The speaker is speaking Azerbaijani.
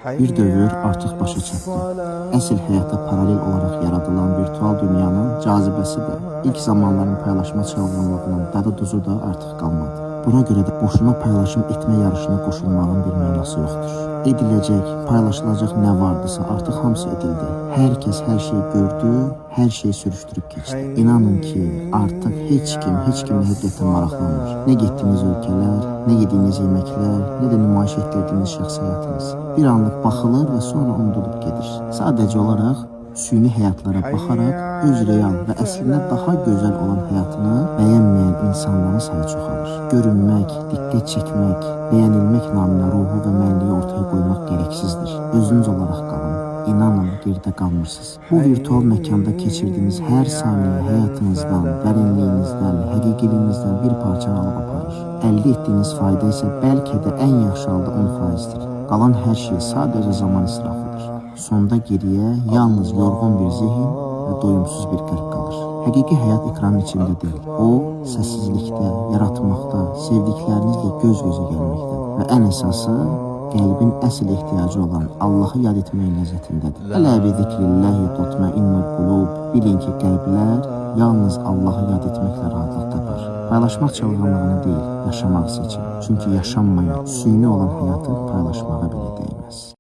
Bir dövr artıq başa çatdı. Əsl həyata paralel olaraq yaradılan virtual dünyanın cazibəsi də ilk zamanların paylaşma çılğınlığının dadı duzu da artıq qalmadı. Buna görə də boşuna paylaşım etmə yarışına qoşulmağın bir mənası yoxdur. Ediləcək, paylaşılacaq nə vardısa artıq hamısı edildi. Hər kəs hər şeyi gördü, hər şeyi sürüşdürüb keçdi. İnanın ki, artıq heç kimlə həqiqətən maraqlanmır. Nə getdiyiniz ölkələr, nə yediyiniz yeməklər, nə də nümayiş etdirdiyiniz şəxsi həyatınız. Bir anlıq baxılır və sonra unudulub gedir. Sadəcə olaraq süni həyatlara baxaraq öz real və əslində daha gözəl olan həyatını bəyənməyən insanların sayı çoxalır. Görünmək, diqqət çəkmək, bəyənilmək naminə ruhu və mənliyi ortaya qoymaq gərəksizdir. Özünüz olaraq qalın. İnanın, gerdə qalmırsınız. Bu virtual məkanda keçirdiyiniz hər saniyə həyatınızdan, dərinliyinizdən, həqiqiliyinizdən bir parçanı alıb aparır. Əldə etdiyiniz fayda isə bəlkə də ən yaxşı halda 10%-dir. Qalan hər şey sadəcə zaman israfıdır. Sonda geriyə yalnız yorğun bir zihin və doyumsuz bir qəlb qalır. Həqiqi həyat ekranın içində deyil. O, səssizlikdə, yaratmaqda, sevdiklərinizlə göz-gözə gəlməkdə və ən əsası, qəlbin əsl ehtiyacı olan Allahı yad etməyin ləzzətindədir. Ələ bi zikrillahi tutmainnul qulub. Bilin ki, qəlblər yalnız Allahı yad etməklə rahatlıq tapar. Paylaşmaq çılğınlığını deyil, yaşamaq seçin. Çünki yaşanmayan, süni olan həyatı paylaşmağa belə dəyməz.